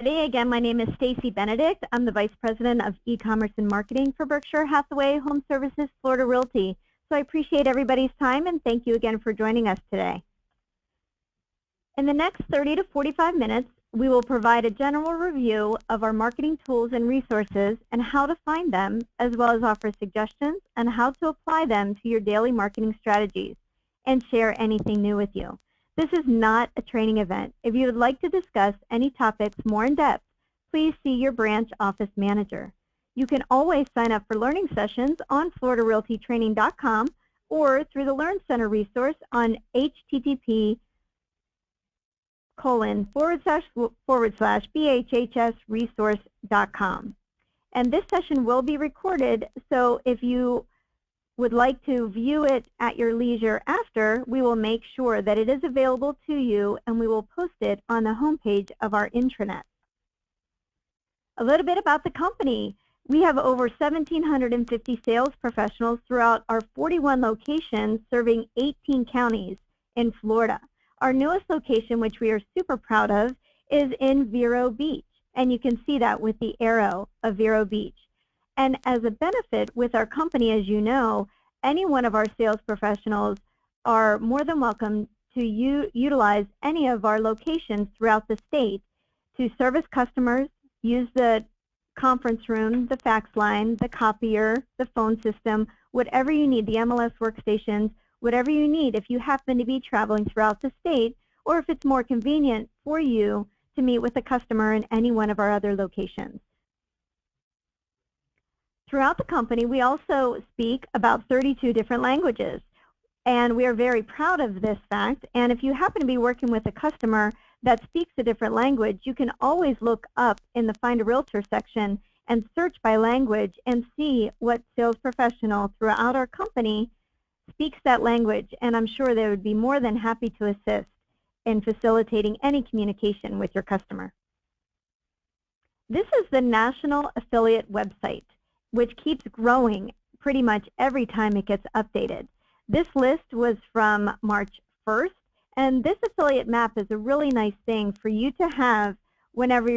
Again, my name is Stacy Benedict. I'm the Vice President of E-commerce and Marketing for Berkshire Hathaway HomeServices Florida Realty. So I appreciate everybody's time and thank you again for joining us today. In the next 30 to 45 minutes, we will provide a general review of our marketing tools and resources and how to find them, as well as offer suggestions on how to apply them to your daily marketing strategies and share anything new with you. This is not a training event. If you would like to discuss any topics more in depth, please see your branch office manager. You can always sign up for learning sessions on floridarealtytraining.com or through the Learn Center resource on http://bhhsresource.com. And this session will be recorded, so if you would like to view it at your leisure after, we will make sure that it is available to you and we will post it on the homepage of our intranet. A little bit about the company. We have over 1,750 sales professionals throughout our 41 locations serving 18 counties in Florida. Our newest location, which we are super proud of, is in Vero Beach, and you can see that with the arrow of Vero Beach. And as a benefit with our company, as you know, any one of our sales professionals are more than welcome to utilize any of our locations throughout the state to service customers, use the conference room, the fax line, the copier, the phone system, whatever you need, the MLS workstations, whatever you need if you happen to be traveling throughout the state, or if it's more convenient for you to meet with a customer in any one of our other locations. Throughout the company, we also speak about 32 different languages, and we are very proud of this fact. And if you happen to be working with a customer that speaks a different language, you can always look up in the Find a Realtor section and search by language and see what sales professional throughout our company speaks that language, and I'm sure they would be more than happy to assist in facilitating any communication with your customer. This is the National Affiliate website, which keeps growing pretty much every time it gets updated. This list was from March 1st, and this affiliate map is a really nice thing for you to have whenever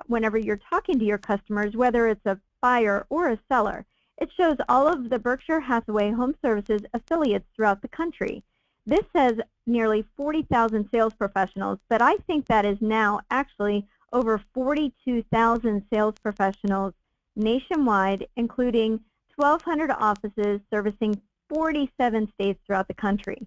whenever you're talking to your customers, whether it's a buyer or a seller. It shows all of the Berkshire Hathaway HomeServices affiliates throughout the country. This says nearly 40,000 sales professionals, but I think that is now actually over 42,000 sales professionals nationwide, including 1,200 offices servicing 47 states throughout the country.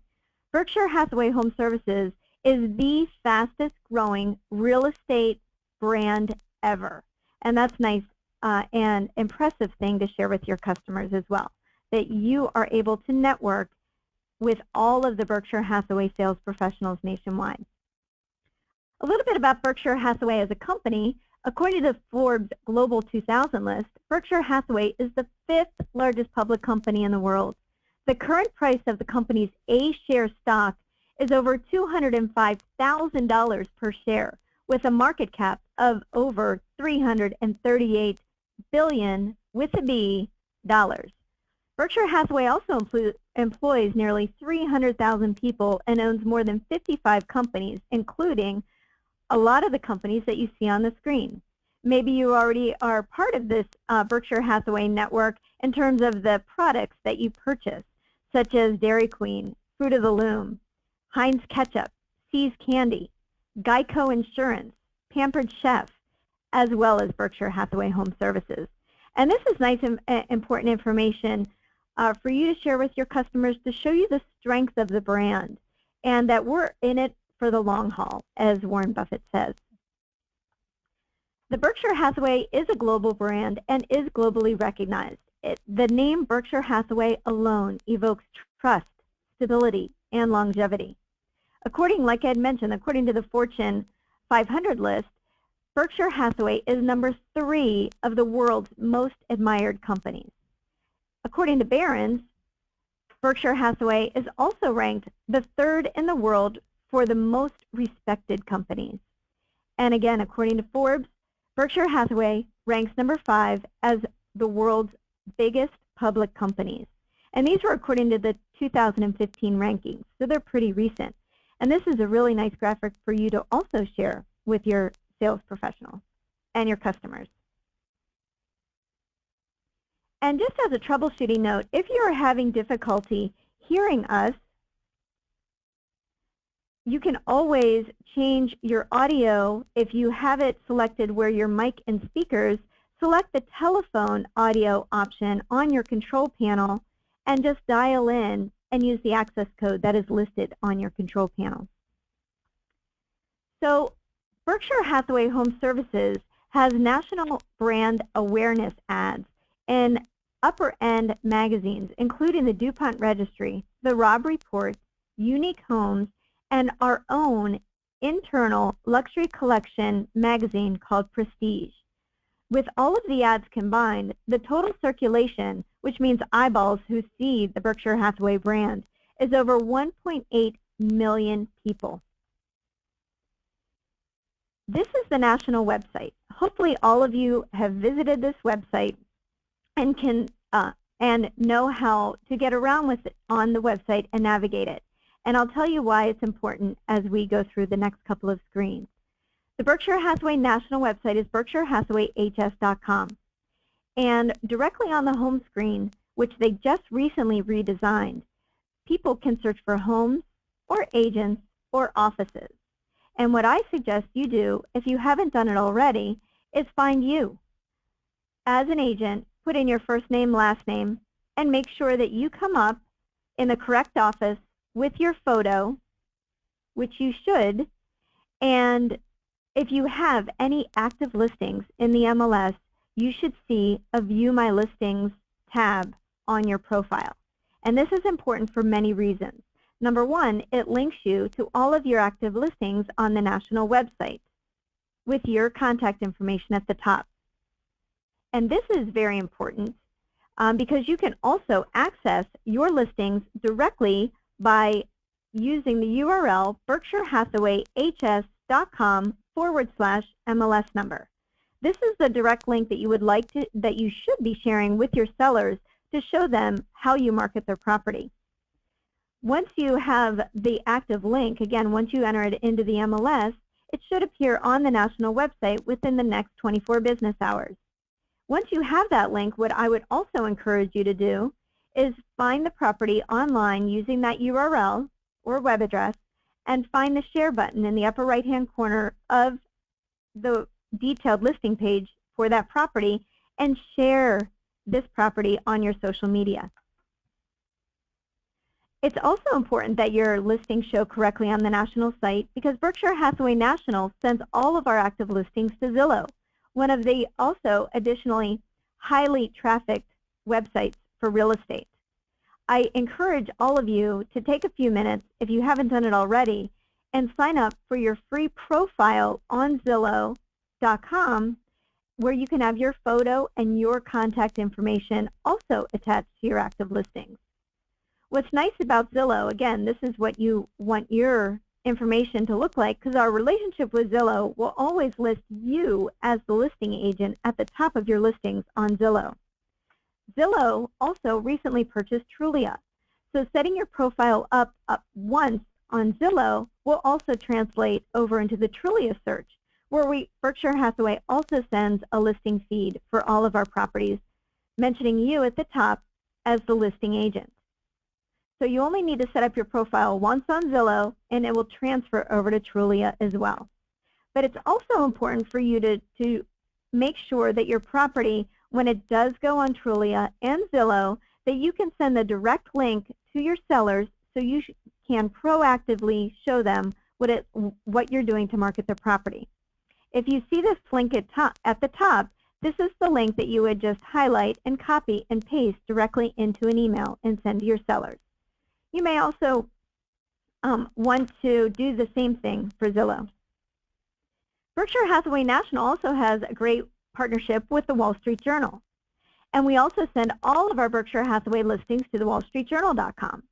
Berkshire Hathaway HomeServices is the fastest growing real estate brand ever. And that's nice and impressive thing to share with your customers as well, that you are able to network with all of the Berkshire Hathaway sales professionals nationwide. A little bit about Berkshire Hathaway as a company. According to the Forbes Global 2000 list, Berkshire Hathaway is the 5th largest public company in the world. The current price of the company's A-share stock is over $205,000 per share, with a market cap of over $338 billion with a B dollars. Berkshire Hathaway also employs nearly 300,000 people and owns more than 55 companies, including a lot of the companies that you see on the screen. Maybe you already are part of this Berkshire Hathaway network in terms of the products that you purchase, such as Dairy Queen, Fruit of the Loom, Heinz Ketchup, See's Candy, Geico Insurance, Pampered Chef, as well as Berkshire Hathaway HomeServices. And this is nice and important information for you to share with your customers to show you the strength of the brand and that we're in it for the long haul, as Warren Buffett says. The Berkshire Hathaway is a global brand and is globally recognized. The name Berkshire Hathaway alone evokes trust, stability, and longevity. Like I had mentioned, according to the Fortune 500 list, Berkshire Hathaway is number 3 of the world's most admired companies. According to Barron's, Berkshire Hathaway is also ranked the 3rd in the world for the most respected companies. And again, according to Forbes, Berkshire Hathaway ranks number 5 as the world's biggest public companies. And these were according to the 2015 rankings, so they're pretty recent. And this is a really nice graphic for you to also share with your sales professionals and your customers. And just as a troubleshooting note, if you are having difficulty hearing us, you can always change your audio. If you have it selected where your mic and speakers, select the telephone audio option on your control panel and just dial in and use the access code that is listed on your control panel. So Berkshire Hathaway HomeServices has national brand awareness ads in upper-end magazines, including the DuPont Registry, the Robb Report, Unique Homes, and our own internal luxury collection magazine called Prestige. With all of the ads combined, the total circulation, which means eyeballs who see the Berkshire Hathaway brand, is over 1.8 million people. This is the national website. Hopefully all of you have visited this website and can and know how to get around with it on the website and navigate it. And I'll tell you why it's important as we go through the next couple of screens. The Berkshire Hathaway national website is berkshirehathawayhs.com. And directly on the home screen, which they just recently redesigned, people can search for homes or agents or offices. And what I suggest you do, if you haven't done it already, is find you. As an agent, put in your first name, last name, and make sure that you come up in the correct office with your photo, which you should, and if you have any active listings in the MLS, you should see a View My Listings tab on your profile. And this is important for many reasons. Number one, it links you to all of your active listings on the national website with your contact information at the top. And this is very important because you can also access your listings directly by using the URL berkshirehathawayhs.com/MLS number. This is the direct link that you would like to, that you should be sharing with your sellers to show them how you market their property. Once you have the active link, again, once you enter it into the MLS, it should appear on the national website within the next 24 business hours. Once you have that link, what I would also encourage you to do is find the property online using that URL or web address and find the share button in the upper right-hand corner of the detailed listing page for that property and share this property on your social media. It's also important that your listings show correctly on the national site because Berkshire Hathaway National sends all of our active listings to Zillow, one of the also additionally highly trafficked websites for real estate. I encourage all of you to take a few minutes, if you haven't done it already, and sign up for your free profile on Zillow.com where you can have your photo and your contact information also attached to your active listings. What's nice about Zillow, again, this is what you want your information to look like because our relationship with Zillow will always list you as the listing agent at the top of your listings on Zillow. Zillow also recently purchased Trulia, so setting your profile up once on Zillow will also translate over into the Trulia search, where Berkshire Hathaway also sends a listing feed for all of our properties, mentioning you at the top as the listing agent. So you only need to set up your profile once on Zillow, and it will transfer over to Trulia as well. But it's also important for you to make sure that your property, when it does go on Trulia and Zillow, that you can send the direct link to your sellers so you can proactively show them what you're doing to market their property. If you see this link at the top, this is the link that you would just highlight and copy and paste directly into an email and send to your sellers. You may also want to do the same thing for Zillow. Berkshire Hathaway National also has a great partnership with the Wall Street Journal. And we also send all of our Berkshire Hathaway listings to the wallstreetjournal.com.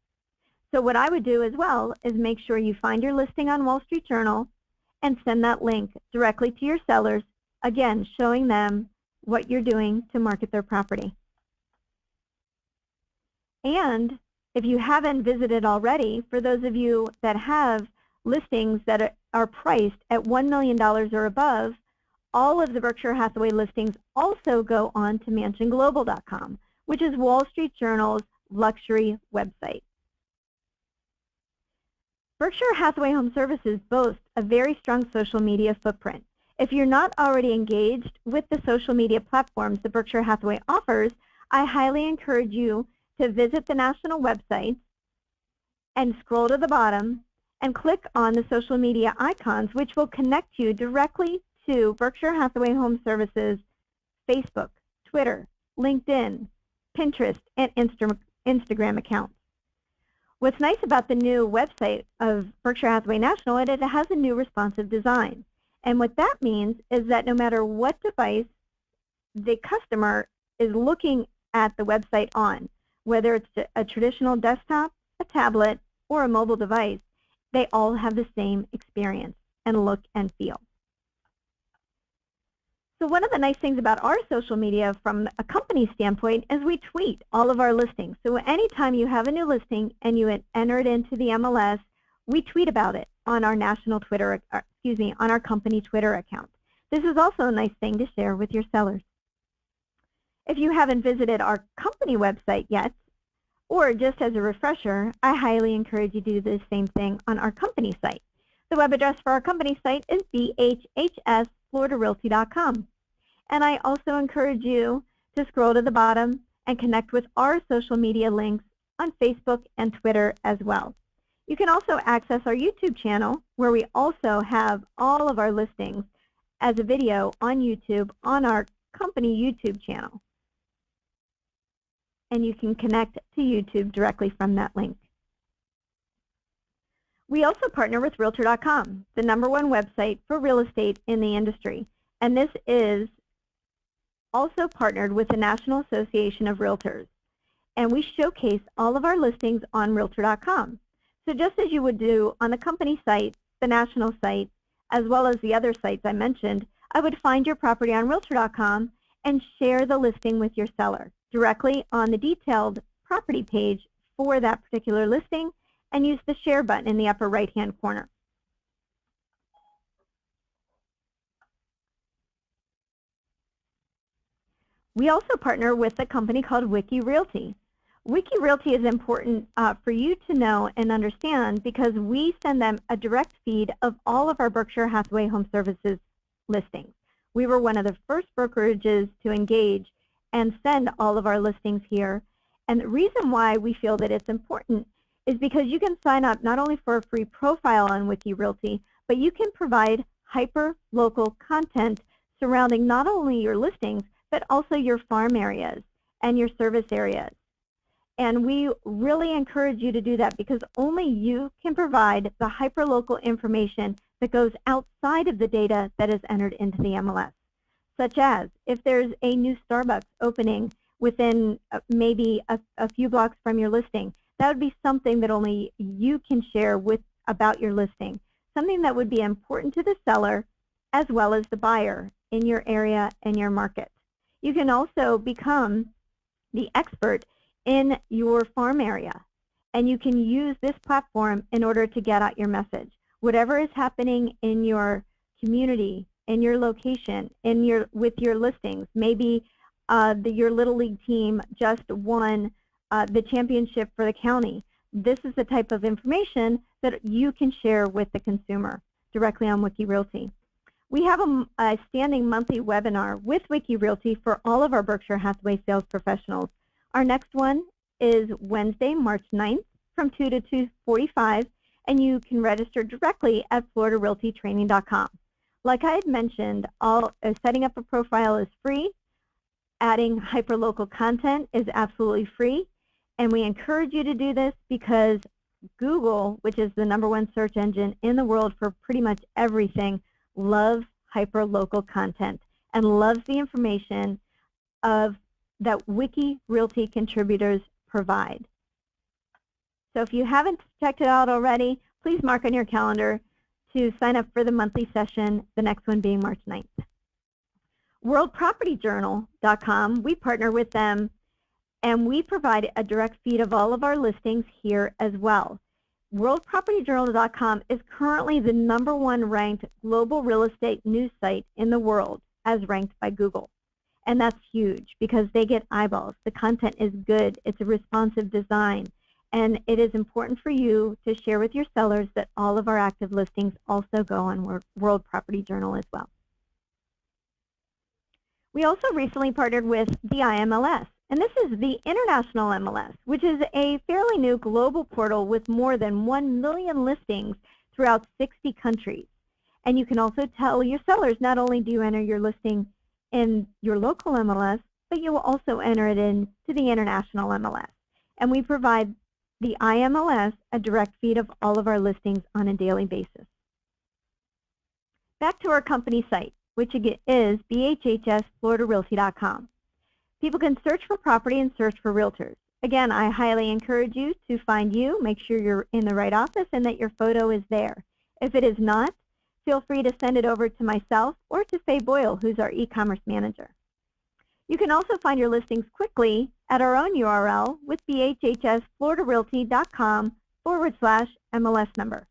So what I would do as well is make sure you find your listing on Wall Street Journal and send that link directly to your sellers, again, showing them what you're doing to market their property. And if you haven't visited already, for those of you that have listings that are priced at $1 million or above, all of the Berkshire Hathaway listings also go on to mansionglobal.com, which is Wall Street Journal's luxury website. Berkshire Hathaway HomeServices boasts a very strong social media footprint. If you're not already engaged with the social media platforms that Berkshire Hathaway offers, I highly encourage you to visit the national website and scroll to the bottom and click on the social media icons, which will connect you directly to Berkshire Hathaway HomeServices Facebook, Twitter, LinkedIn, Pinterest, and Instagram accounts. What's nice about the new website of Berkshire Hathaway National is it has a new responsive design. And what that means is that no matter what device the customer is looking at the website on, whether it's a traditional desktop, a tablet, or a mobile device, they all have the same experience and look and feel. So one of the nice things about our social media from a company standpoint is we tweet all of our listings. So anytime you have a new listing and you enter it into the MLS, we tweet about it on our national Twitter, on our company Twitter account. This is also a nice thing to share with your sellers. If you haven't visited our company website yet, or just as a refresher, I highly encourage you to do the same thing on our company site. The web address for our company site is bhhsfloridarealty.com. And I also encourage you to scroll to the bottom and connect with our social media links on Facebook and Twitter as well. You can also access our YouTube channel, where we also have all of our listings as a video on YouTube on our company YouTube channel. And you can connect to YouTube directly from that link. We also partner with Realtor.com, the #1 website for real estate in the industry. And this is also partnered with the National Association of Realtors. And we showcase all of our listings on Realtor.com. So just as you would do on the company site, the national site, as well as the other sites I mentioned, I would find your property on Realtor.com and share the listing with your seller directly on the detailed property page for that particular listing, and use the share button in the upper right-hand corner. We also partner with a company called Wiki Realty. Wiki Realty is important for you to know and understand because we send them a direct feed of all of our Berkshire Hathaway HomeServices listings. We were one of the first brokerages to engage and send all of our listings here. And the reason why we feel that it's important is because you can sign up not only for a free profile on Wiki Realty, but you can provide hyper-local content surrounding not only your listings, but also your farm areas and your service areas. And we really encourage you to do that because only you can provide the hyper-local information that goes outside of the data that is entered into the MLS, such as if there's a new Starbucks opening within maybe a few blocks from your listing. That would be something that only you can share about your listing, something that would be important to the seller as well as the buyer in your area and your market. You can also become the expert in your farm area, and you can use this platform in order to get out your message. Whatever is happening in your community, in your location, with your listings, maybe your Little League team just won the championship for the county. This is the type of information that you can share with the consumer directly on Wiki Realty. We have a standing monthly webinar with Wiki Realty for all of our Berkshire Hathaway sales professionals. Our next one is Wednesday, March 9th from 2 to 2:45, and you can register directly at floridarealtytraining.com. Like I had mentioned, setting up a profile is free. Adding hyperlocal content is absolutely free, and we encourage you to do this because Google, which is the #1 search engine in the world for pretty much everything, loves hyperlocal content and loves the information that Wiki Realty contributors provide. So if you haven't checked it out already, please mark on your calendar to sign up for the monthly session, the next one being March 9th. WorldPropertyJournal.com, we partner with them, and we provide a direct feed of all of our listings here as well. WorldPropertyJournal.com is currently the #1 ranked global real estate news site in the world as ranked by Google. And that's huge because they get eyeballs. The content is good. It's a responsive design. And it is important for you to share with your sellers that all of our active listings also go on World Property Journal as well. We also recently partnered with the IMLS. And this is the International MLS, which is a fairly new global portal with more than 1 million listings throughout 60 countries. And you can also tell your sellers not only do you enter your listing in your local MLS, but you will also enter it into the International MLS. And we provide the IMLS a direct feed of all of our listings on a daily basis. Back to our company site, which is bhhsfloridarealty.com. People can search for property and search for realtors. Again, I highly encourage you to find you, make sure you're in the right office and that your photo is there. If it is not, feel free to send it over to myself or to Faye Boyle, who's our e-commerce manager. You can also find your listings quickly at our own URL with bhhsfloridarealty.com/MLS number.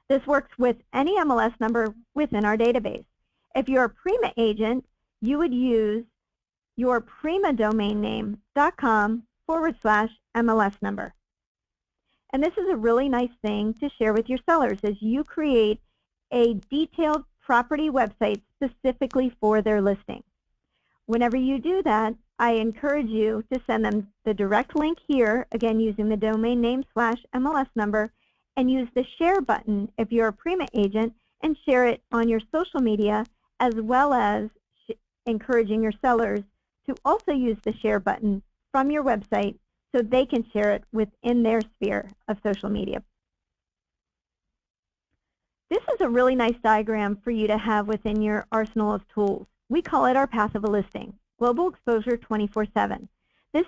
This works with any MLS number within our database. If you're a Prima agent, you would use your primadomain.com/MLS number. And this is a really nice thing to share with your sellers as you create a detailed property website specifically for their listing. Whenever you do that, I encourage you to send them the direct link here, again using the domain name /MLS number, and use the share button if you're a Prima agent and share it on your social media, as well as encouraging your sellers to also use the share button from your website so they can share it within their sphere of social media. This is a really nice diagram for you to have within your arsenal of tools. We call it our path of a listing, Global Exposure 24/7. This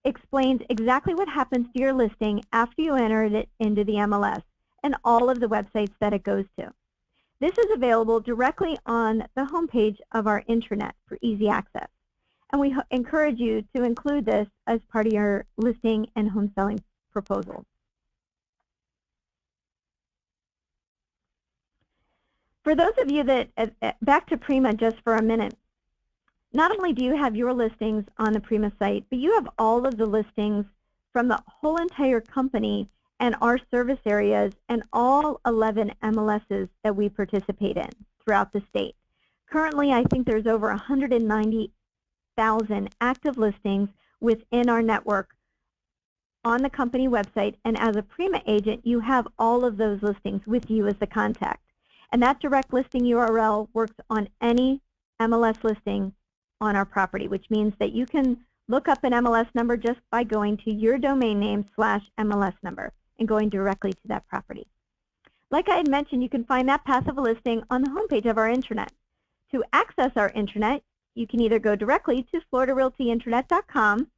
explains exactly what happens to your listing after you enter it into the MLS and all of the websites that it goes to. This is available directly on the homepage of our intranet for easy access. And we encourage you to include this as part of your listing and home selling proposal. For those of you that, back to Prima just for a minute, not only do you have your listings on the Prima site, but you have all of the listings from the whole entire company and our service areas and all 11 MLSs that we participate in throughout the state. Currently, I think there's over 190,000 active listings within our network on the company website, and as a Prima agent, you have all of those listings with you as the contact. And that direct listing URL works on any MLS listing on our property, which means that you can look up an MLS number just by going to your domain name /MLS number and going directly to that property. Like I had mentioned, you can find that path of a listing on the homepage of our intranet. To access our intranet, you can either go directly to floridarealtyintranet.com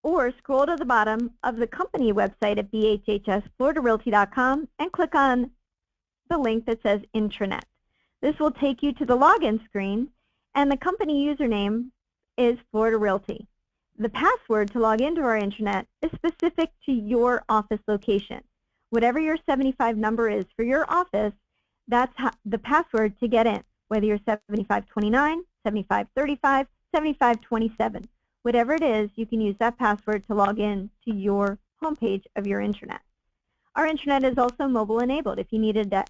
or scroll to the bottom of the company website at bhhsfloridarealty.com and click on the link that says intranet. This will take you to the login screen, and the company username is Florida Realty. The password to log into our intranet is specific to your office location. Whatever your 75 number is for your office, that's the password to get in, whether you're 7529, 7535, 7527. Whatever it is, you can use that password to log in to your homepage of your intranet. Our intranet is also mobile enabled. If you needed to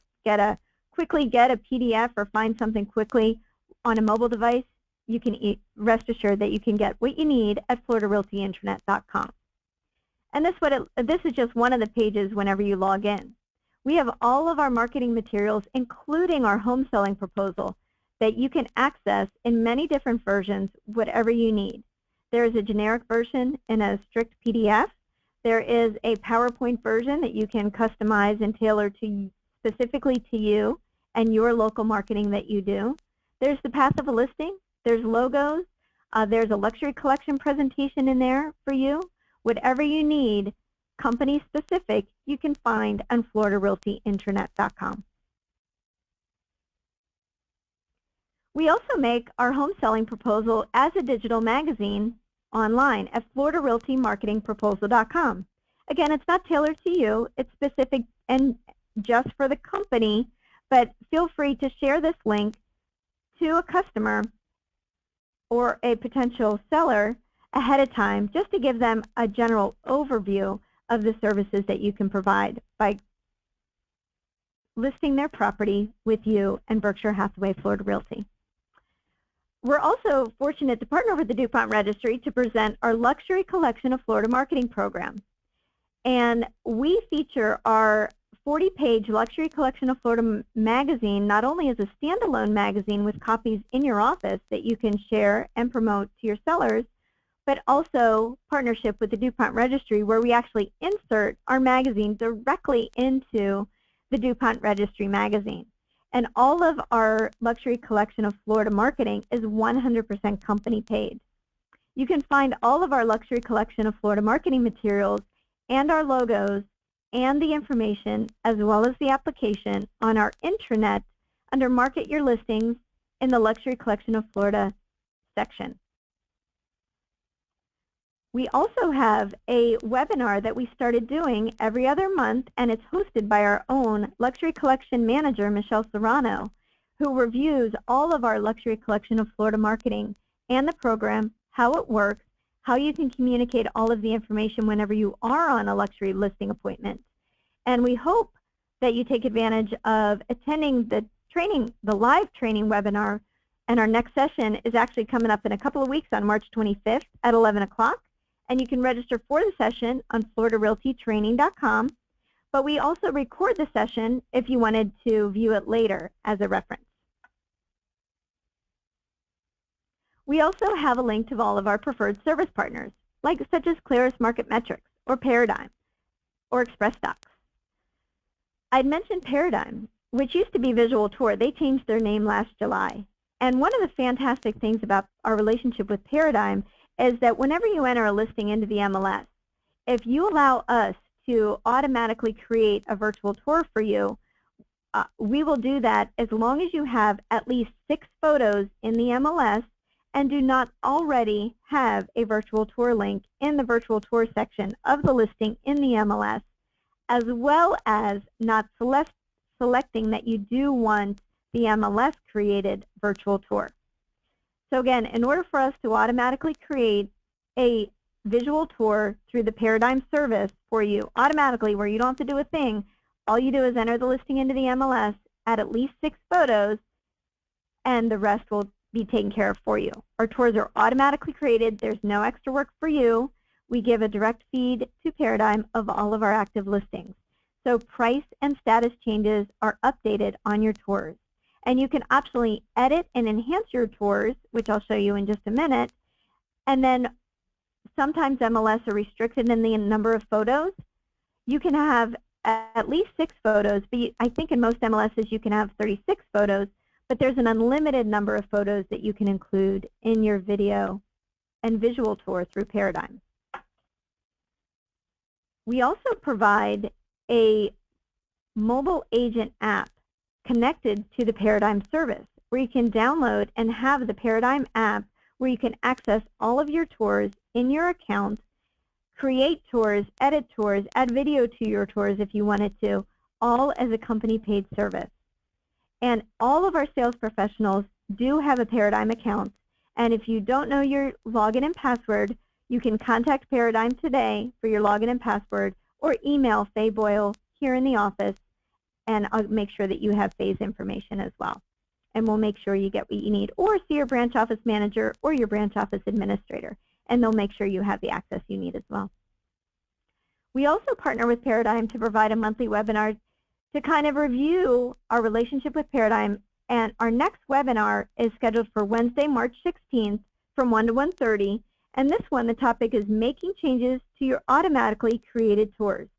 quickly get a PDF or find something quickly on a mobile device, you can rest assured that you can get what you need at floridarealtyintranet.com. And this is just one of the pages whenever you log in. We have all of our marketing materials, including our home selling proposal, that you can access in many different versions, whatever you need. There is a generic version in a strict PDF. There is a PowerPoint version that you can customize and tailor specifically to you and your local marketing that you do. There's the path of a listing. There's logos. There's a luxury collection presentation in there for you. Whatever you need, company specific, you can find on floridarealtyintranet.com. We also make our home selling proposal as a digital magazine online at floridarealtymarketingproposal.com. Again, it's not tailored to you. It's specific and just for the company, but feel free to share this link to a customer or a potential seller ahead of time just to give them a general overview of the services that you can provide by listing their property with you and Berkshire Hathaway Florida Realty. We're also fortunate to partner with the DuPont Registry to present our Luxury Collection of Florida Marketing program. And we feature our 40-page Luxury Collection of Florida magazine not only as a standalone magazine with copies in your office that you can share and promote to your sellers, but also partnership with the DuPont Registry where we actually insert our magazine directly into the DuPont Registry magazine. And all of our Luxury Collection of Florida marketing is 100% company paid. You can find all of our Luxury Collection of Florida marketing materials and our logos and the information as well as the application on our intranet under Market Your Listings in the Luxury Collection of Florida section. We also have a webinar that we started doing every other month, and it's hosted by our own Luxury Collection Manager, Michelle Serrano, who reviews all of our Luxury Collection of Florida marketing and the program, how it works, how you can communicate all of the information whenever you are on a luxury listing appointment. And we hope that you take advantage of attending the live training webinar, and our next session is actually coming up in a couple of weeks on March 25th at 11 o'clock. And you can register for the session on FloridaRealtyTraining.com, but we also record the session if you wanted to view it later as a reference. We also have a link to all of our preferred service partners, such as Claris Market Metrics, or Paradigm, or Express Docs. I'd mentioned Paradigm, which used to be Visual Tour. They changed their name last July. And one of the fantastic things about our relationship with Paradigm is that whenever you enter a listing into the MLS, if you allow us to automatically create a virtual tour for you, we will do that as long as you have at least 6 photos in the MLS and do not already have a virtual tour link in the virtual tour section of the listing in the MLS, as well as not selecting that you do want the MLS created virtual tour. So again, in order for us to automatically create a visual tour through the Paradigm service for you automatically where you don't have to do a thing, all you do is enter the listing into the MLS, add at least 6 photos, and the rest will be taken care of for you. Our tours are automatically created. There's no extra work for you. We give a direct feed to Paradigm of all of our active listings. So price and status changes are updated on your tours. And you can optionally edit and enhance your tours, which I'll show you in just a minute. And then sometimes MLS are restricted in the number of photos. You can have at least 6 photos, but I think in most MLSs you can have 36 photos, but there's an unlimited number of photos that you can include in your video and visual tour through Paradigm. We also provide a mobile agent app connected to the Paradigm service where you can download and have the Paradigm app where you can access all of your tours in your account, create tours, edit tours, add video to your tours if you wanted to, all as a company paid service. And all of our sales professionals do have a Paradigm account, and if you don't know your login and password, you can contact Paradigm today for your login and password or email Faye Boyle here in the office, and I'll make sure that you have Faye's information as well. And we'll make sure you get what you need, or see your branch office manager or your branch office administrator, and they'll make sure you have the access you need as well. We also partner with Paradigm to provide a monthly webinar to kind of review our relationship with Paradigm, and our next webinar is scheduled for Wednesday, March 16th from 1 to 1:30, and this one, the topic is making changes to your automatically created tours.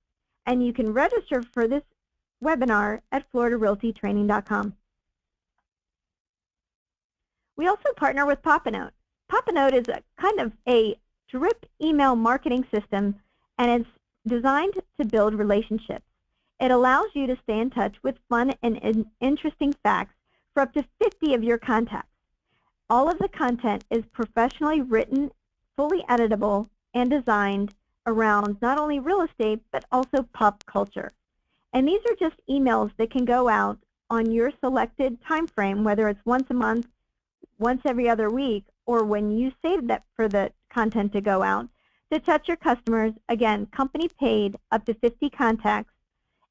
And you can register for this webinar at FloridaRealtyTraining.com. We also partner with Pop-A-Note. Pop-A-Note is a kind of a drip email marketing system, and it's designed to build relationships. It allows you to stay in touch with fun and interesting facts for up to 50 of your contacts. All of the content is professionally written, fully editable, and designed around not only real estate, but also pop culture. And these are just emails that can go out on your selected time frame, whether it's once a month, once every other week, or when you save that for the content to go out, to touch your customers. Again, company paid, up to 50 contacts,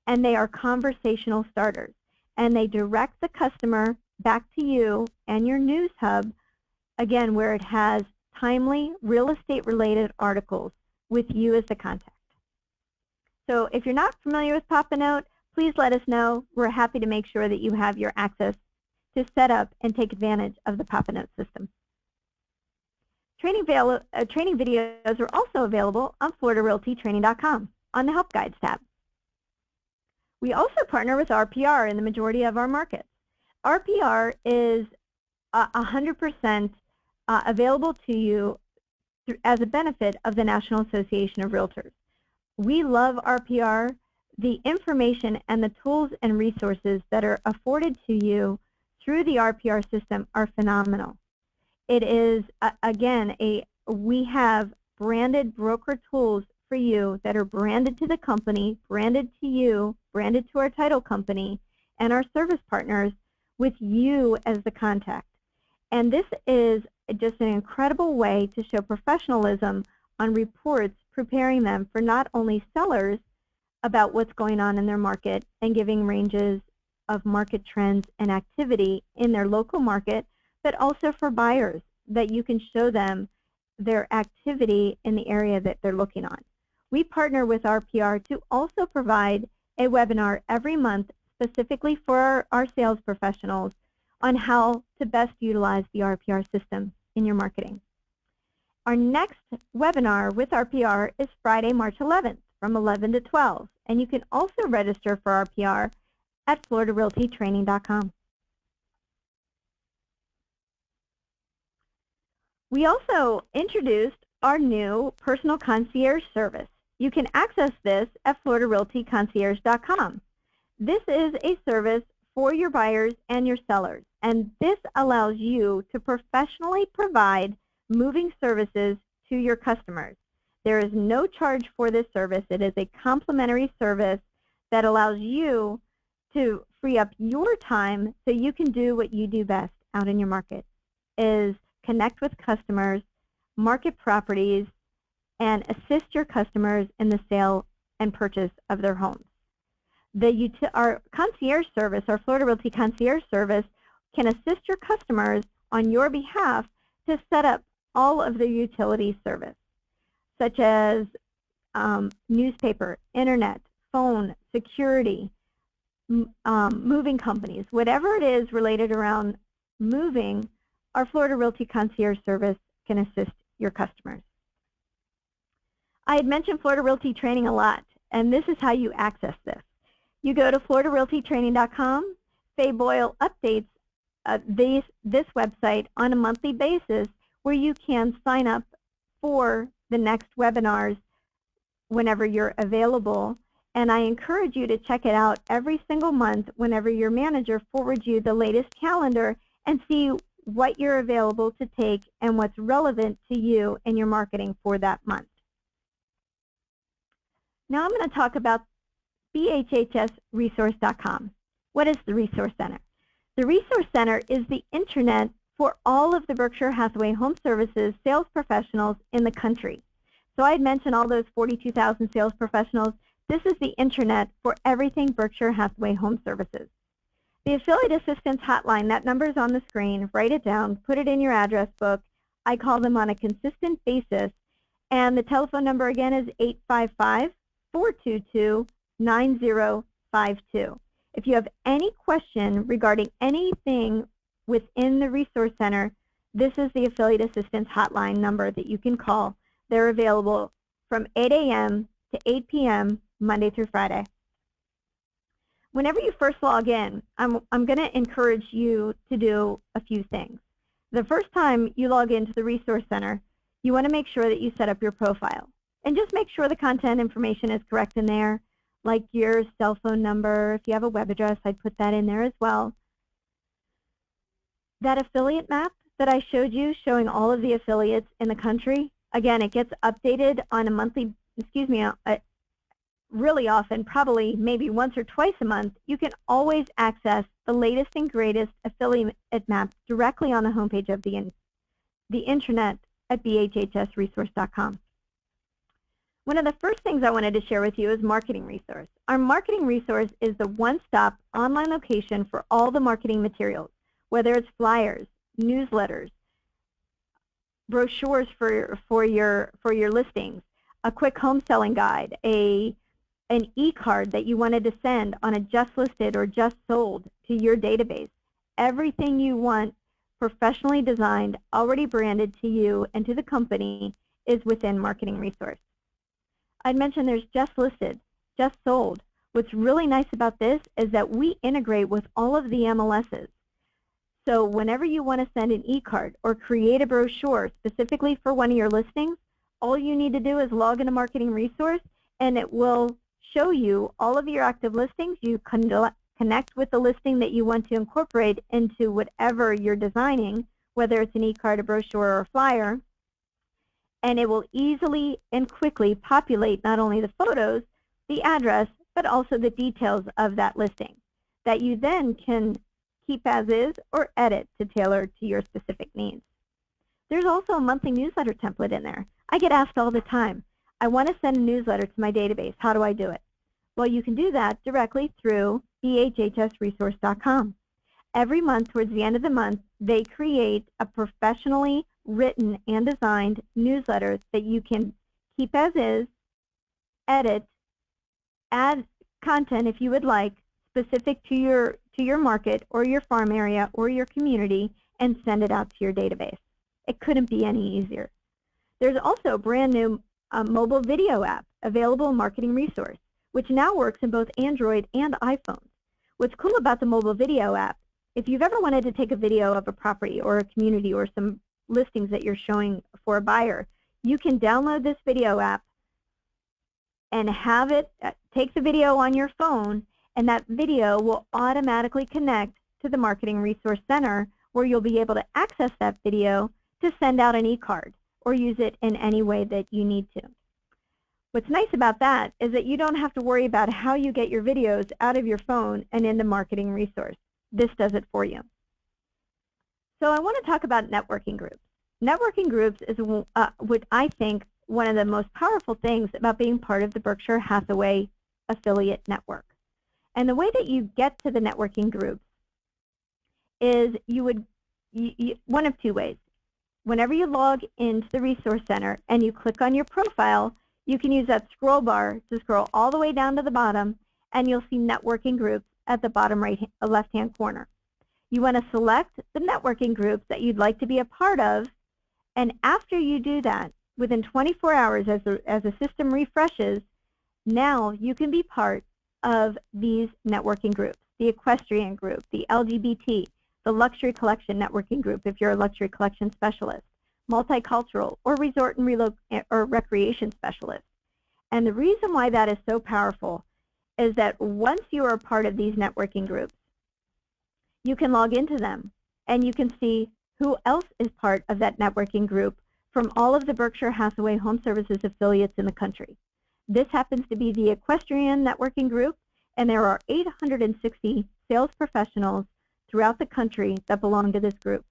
and they are conversational starters. And they direct the customer back to you and your news hub, again, where it has timely real estate related articles with you as the contact. So if you're not familiar with Pop-A-Note, please let us know. We're happy to make sure that you have your access to set up and take advantage of the Pop-A-Note system. Training videos are also available on FloridaRealtyTraining.com on the Help Guides tab. We also partner with RPR in the majority of our markets. RPR is 100% available to you as a benefit of the National Association of Realtors. We love RPR. The information and the tools and resources that are afforded to you through the RPR system are phenomenal. It is, again, we have branded broker tools for you that are branded to the company, branded to you, branded to our title company, and our service partners with you as the contact. And this is just an incredible way to show professionalism on reports, preparing them for not only sellers about what's going on in their market and giving ranges of market trends and activity in their local market, but also for buyers that you can show them their activity in the area that they're looking on. We partner with RPR to also provide a webinar every month specifically for our sales professionals on how to best utilize the RPR system in your marketing. Our next webinar with RPR is Friday, March 11th from 11 to 12, and you can also register for RPR at FloridaRealtyTraining.com. We also introduced our new personal concierge service. You can access this at FloridaRealtyConcierge.com. This is a service for your buyers and your sellers, and this allows you to professionally provide moving services to your customers. There is no charge for this service. It is a complimentary service that allows you to free up your time so you can do what you do best out in your market, is connect with customers, market properties, and assist your customers in the sale and purchase of their homes. Our concierge service, our Florida Realty Concierge Service, can assist your customers on your behalf to set up all of their utility service, such as newspaper, internet, phone, security, moving companies, whatever it is related around moving. Our Florida Realty Concierge Service can assist your customers. I had mentioned Florida Realty Training a lot, and this is how you access this. You go to FloridaRealtyTraining.com. Faye Boyle updates this website on a monthly basis where you can sign up for the next webinars whenever you're available. And I encourage you to check it out every single month whenever your manager forwards you the latest calendar and see what you're available to take and what's relevant to you and your marketing for that month. Now I'm going to talk about BHHSresource.com. What is the Resource Center? The Resource Center is the internet for all of the Berkshire Hathaway HomeServices sales professionals in the country. So I had mentioned all those 42,000 sales professionals. This is the internet for everything Berkshire Hathaway HomeServices. The affiliate assistance hotline, that number is on the screen. Write it down, put it in your address book. I call them on a consistent basis. And the telephone number again is 855-422-9052. If you have any question regarding anything within the Resource Center, this is the affiliate assistance hotline number that you can call. They're available from 8 a.m. to 8 p.m. Monday through Friday. Whenever you first log in, I'm going to encourage you to do a few things. The first time you log into the Resource Center, you want to make sure that you set up your profile. And just make sure the content information is correct in there, like your cell phone number. If you have a web address, I'd put that in there as well. That affiliate map that I showed you showing all of the affiliates in the country, again, it gets updated on a monthly excuse me, really often, probably maybe once or twice a month, you can always access the latest and greatest affiliate maps directly on the homepage of the internet at bhhsresource.com. One of the first things I wanted to share with you is Marketing Resource. Our Marketing Resource is the one-stop online location for all the marketing materials, whether it's flyers, newsletters, brochures for your listings, a quick home selling guide, an e-card that you wanted to send on a just listed or just sold to your database. Everything you want professionally designed, already branded to you and to the company is within Marketing Resource. I'd mentioned there's just listed, just sold. What's really nice about this is that we integrate with all of the MLSs. So whenever you want to send an e-card or create a brochure specifically for one of your listings, all you need to do is log into Marketing Resource and it will show you all of your active listings. You connect with the listing that you want to incorporate into whatever you're designing, whether it's an e-card, a brochure, or a flyer, and it will easily and quickly populate not only the photos, the address, but also the details of that listing that you then can keep as is or edit to tailor to your specific needs. There's also a monthly newsletter template in there. I get asked all the time, I want to send a newsletter to my database. How do I do it? Well, you can do that directly through bhhsresource.com. Every month, towards the end of the month, they create a professionally written and designed newsletter that you can keep as is, edit, add content if you would like, specific to your market or your farm area or your community, and send it out to your database. It couldn't be any easier. There's also a brand new mobile video app available in Marketing Resource, which now works in both Android and iPhones. What's cool about the mobile video app, if you've ever wanted to take a video of a property or a community or some listings that you're showing for a buyer, you can download this video app and have it take the video on your phone, and that video will automatically connect to the Marketing Resource Center, where you'll be able to access that video to send out an e-card or use it in any way that you need to. What's nice about that is that you don't have to worry about how you get your videos out of your phone and into Marketing Resource. This does it for you. So I want to talk about networking groups. Networking groups is what I think one of the most powerful things about being part of the Berkshire Hathaway affiliate network. And the way that you get to the networking groups is one of two ways. Whenever you log into the Resource Center and you click on your profile, you can use that scroll bar to scroll all the way down to the bottom, and you'll see networking groups at the bottom left-hand corner. You want to select the networking groups that you'd like to be a part of, and after you do that, within 24 hours as the system refreshes, now you can be part of these networking groups, the equestrian group, the LGBT, the luxury collection networking group if you're a luxury collection specialist, multicultural, or resort and recreation specialist. And the reason why that is so powerful is that once you are a part of these networking groups, you can log into them and you can see who else is part of that networking group from all of the Berkshire Hathaway HomeServices affiliates in the country. This happens to be the equestrian networking group, and there are 860 sales professionals throughout the country that belong to this group.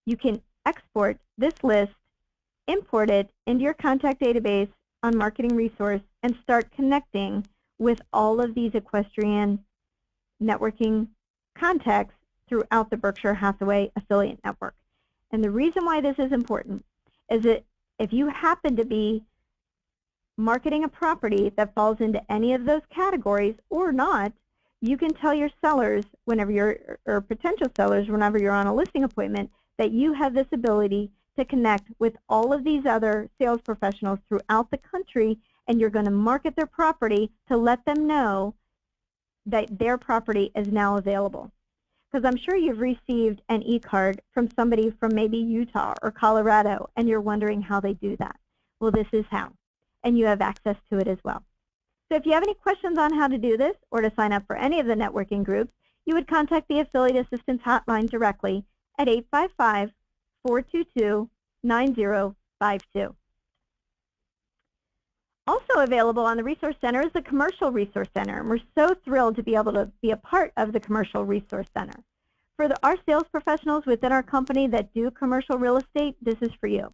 You can export this list, import it into your contact database on Marketing Resource, and start connecting with all of these equestrian networking contacts throughout the Berkshire Hathaway affiliate network. And the reason why this is important is that if you happen to be marketing a property that falls into any of those categories or not, you can tell your sellers whenever or potential sellers whenever you're on a listing appointment that you have this ability to connect with all of these other sales professionals throughout the country, and you're going to market their property to let them know that their property is now available. Because I'm sure you've received an e-card from somebody from maybe Utah or Colorado, and you're wondering how they do that. Well, this is how, and you have access to it as well. So if you have any questions on how to do this or to sign up for any of the networking groups, you would contact the Affiliate Assistance Hotline directly at 855-422-9052. Also available on the Resource Center is the Commercial Resource Center, and we're so thrilled to be able to be a part of the Commercial Resource Center. For our sales professionals within our company that do commercial real estate, this is for you.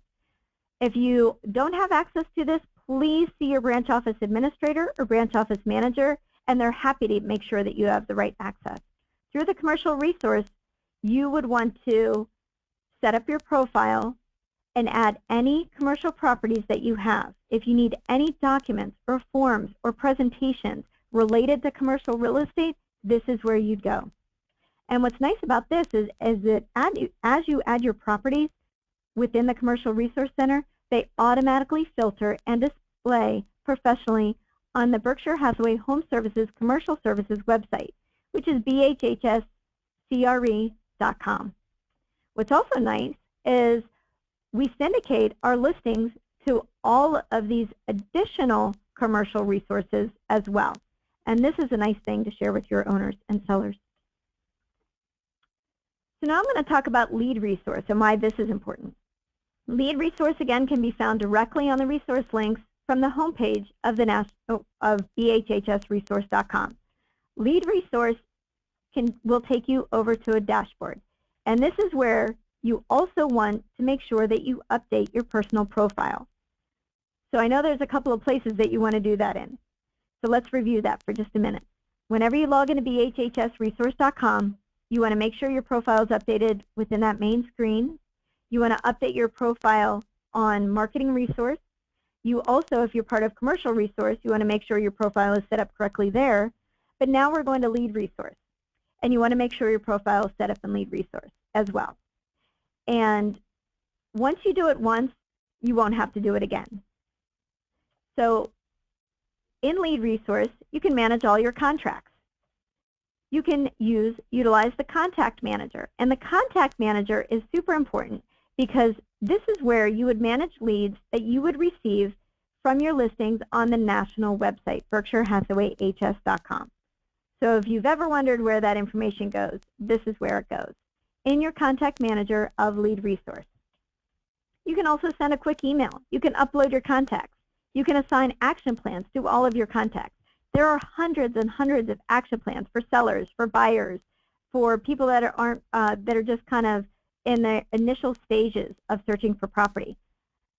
If you don't have access to this, please see your branch office administrator or branch office manager, and they're happy to make sure that you have the right access. Through the Commercial Resource, you would want to set up your profile and add any commercial properties that you have. If you need any documents or forms or presentations related to commercial real estate, this is where you'd go. And what's nice about this is that as you add your properties within the Commercial Resource Center, they automatically filter and display professionally on the Berkshire Hathaway HomeServices Commercial Services website, which is bhhscre.com. What's also nice is we syndicate our listings to all of these additional commercial resources as well. And this is a nice thing to share with your owners and sellers. So now I'm going to talk about Lead Resource and why this is important. Lead Resource, again, can be found directly on the resource links from the homepage of bhhsresource.com. Lead Resource will take you over to a dashboard. And this is where you also want to make sure that you update your personal profile. So I know there's a couple of places that you want to do that in. So let's review that for just a minute. Whenever you log into bhhsresource.com, you want to make sure your profile is updated within that main screen. You want to update your profile on Marketing Resource. You also, if you're part of Commercial Resource, you want to make sure your profile is set up correctly there. But now we're going to Lead Resource. And you want to make sure your profile is set up in Lead Resource as well. And once you do it once, you won't have to do it again. So in Lead Resource, you can manage all your contracts. You can utilize the Contact Manager. And the Contact Manager is super important because this is where you would manage leads that you would receive from your listings on the national website, BerkshireHathawayHS.com. So if you've ever wondered where that information goes, this is where it goes, in your Contact Manager of Lead Resource. You can also send a quick email. You can upload your contacts. You can assign action plans to all of your contacts. There are hundreds and hundreds of action plans for sellers, for buyers, for people that are just kind of in the initial stages of searching for property.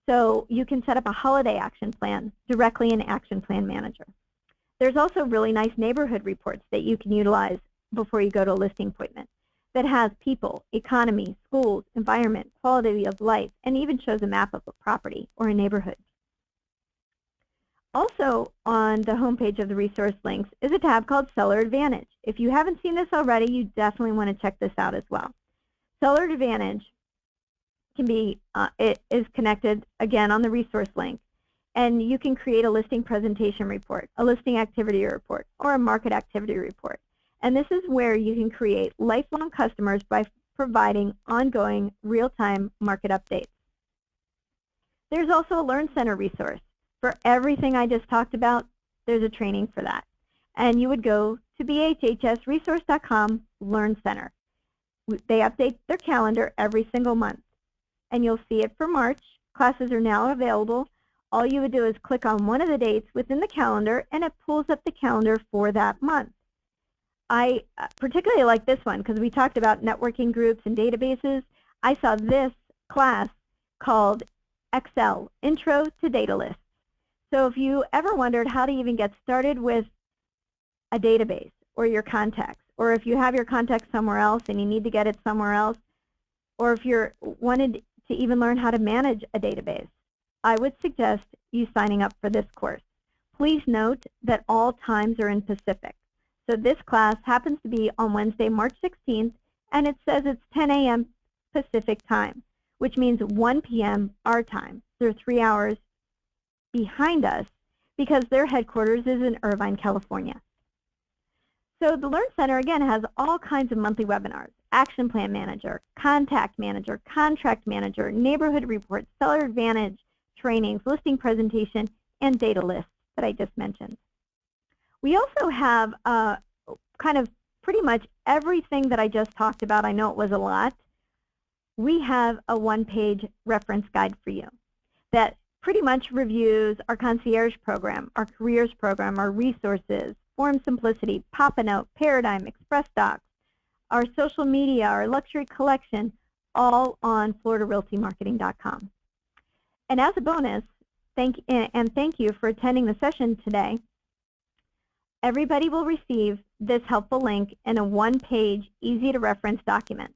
So you can set up a holiday action plan directly in Action Plan Manager. There's also really nice neighborhood reports that you can utilize before you go to a listing appointment that has people, economy, schools, environment, quality of life, and even shows a map of a property or a neighborhood. Also on the homepage of the resource links is a tab called Seller Advantage. If you haven't seen this already, you definitely want to check this out as well. Seller Advantage can be, it is connected again on the resource link, and you can create a listing presentation report, a listing activity report, or a market activity report. And this is where you can create lifelong customers by providing ongoing real-time market updates. There's also a Learn Center resource. For everything I just talked about, there's a training for that. And you would go to bhhsresource.com Learn Center. They update their calendar every single month. And you'll see it for March. Classes are now available. All you would do is click on one of the dates within the calendar, and it pulls up the calendar for that month. I particularly like this one because we talked about networking groups and databases. I saw this class called Excel, Intro to Data Lists. So if you ever wondered how to even get started with a database or your contacts, or if you have your contacts somewhere else and you need to get it somewhere else, or if you're wanted to even learn how to manage a database, I would suggest you signing up for this course. Please note that all times are in Pacific. So this class happens to be on Wednesday, March 16th, and it says it's 10 a.m. Pacific time, which means 1 p.m. our time. They're 3 hours behind us because their headquarters is in Irvine, California. So the Learn Center, again, has all kinds of monthly webinars: Action Plan Manager, Contact Manager, Contract Manager, Neighborhood Reports, Seller Advantage, trainings, listing presentation, and data lists that I just mentioned. We also have kind of pretty much everything that I just talked about. I know it was a lot. We have a one-page reference guide for you that pretty much reviews our concierge program, our careers program, our resources, Form Simplicity, Pop-A-Note, Paradigm, Express Docs, our social media, our luxury collection, all on FloridaRealtyMarketing.com. And as a bonus, thank you for attending the session today. Everybody will receive this helpful link in a one-page, easy-to-reference document.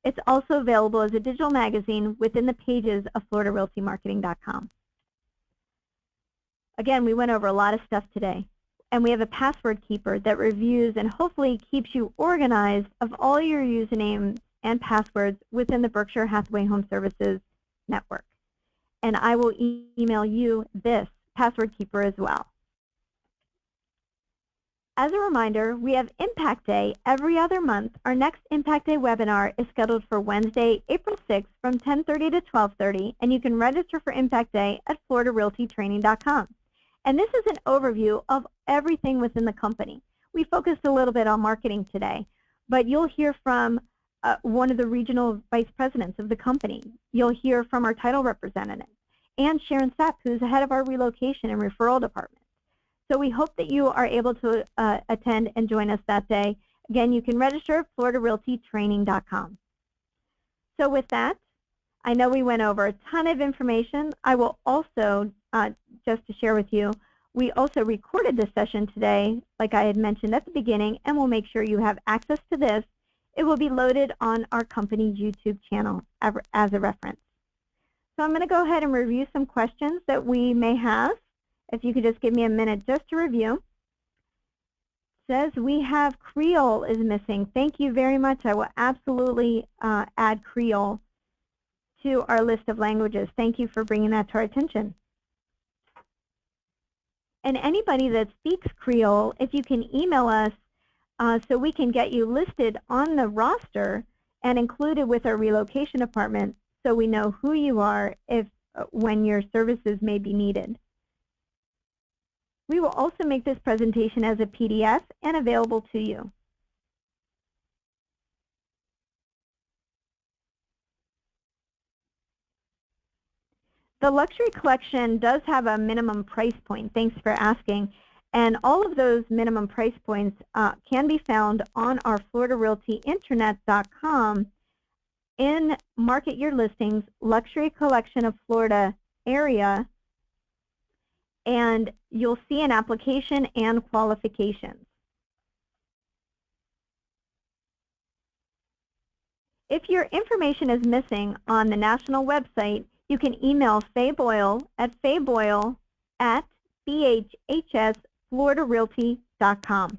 It's also available as a digital magazine within the pages of FloridaRealtyMarketing.com. Again, we went over a lot of stuff today, and we have a password keeper that reviews and hopefully keeps you organized of all your usernames and passwords within the Berkshire Hathaway HomeServices network. And I will email you this password keeper as well. As a reminder, we have Impact Day every other month. Our next Impact Day webinar is scheduled for Wednesday, April 6th from 10:30 to 12:30, and you can register for Impact Day at FloridaRealtyTraining.com. And this is an overview of everything within the company. We focused a little bit on marketing today, but you'll hear from one of the regional vice presidents of the company. You'll hear from our title representative, and Sharon Sapp, who's the head of our relocation and referral department. So we hope that you are able to attend and join us that day. Again, you can register at FloridaRealtyTraining.com. So with that, I know we went over a ton of information. I will also, just to share with you, we also recorded this session today, like I had mentioned at the beginning, and we'll make sure you have access to this. It will be loaded on our company's YouTube channel as a reference. So I'm going to go ahead and review some questions that we may have. If you could just give me a minute just to review. It says we have Creole is missing. Thank you very much. I will absolutely add Creole to our list of languages. Thank you for bringing that to our attention. And anybody that speaks Creole, if you can email us so we can get you listed on the roster and included with our relocation department so we know who you are when your services may be needed. We will also make this presentation as a PDF and available to you. The luxury collection does have a minimum price point. Thanks for asking. And all of those minimum price points can be found on our FloridaRealtyInternet.com in Market Your Listings, Luxury Collection of Florida area, and you'll see an application and qualifications. If your information is missing on the national website, you can email Faye Boyle at fayboyle@bhsfloridarealty.com.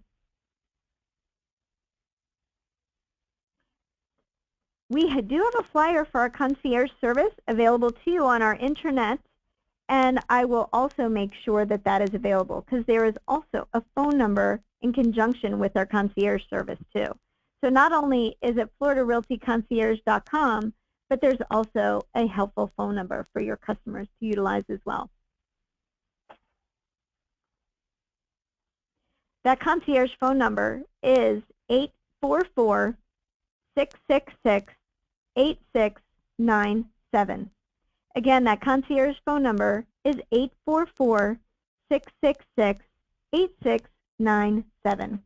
We do have a flyer for our concierge service available to you on our intranet, and I will also make sure that that is available because there is also a phone number in conjunction with our concierge service too. So not only is it FloridaRealtyConcierge.com, but there's also a helpful phone number for your customers to utilize as well. That concierge phone number is 844-666-8697. Again, that concierge phone number is 844-666-8697.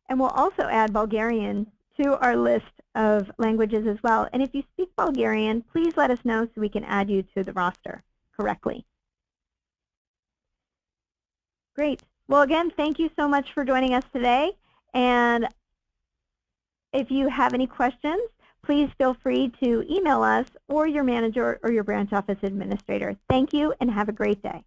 And we'll also add Bulgarian to our list of languages as well. And if you speak Bulgarian, please let us know so we can add you to the roster correctly. Great. Well, again, thank you so much for joining us today. And if you have any questions, please feel free to email us or your manager or your branch office administrator. Thank you and have a great day.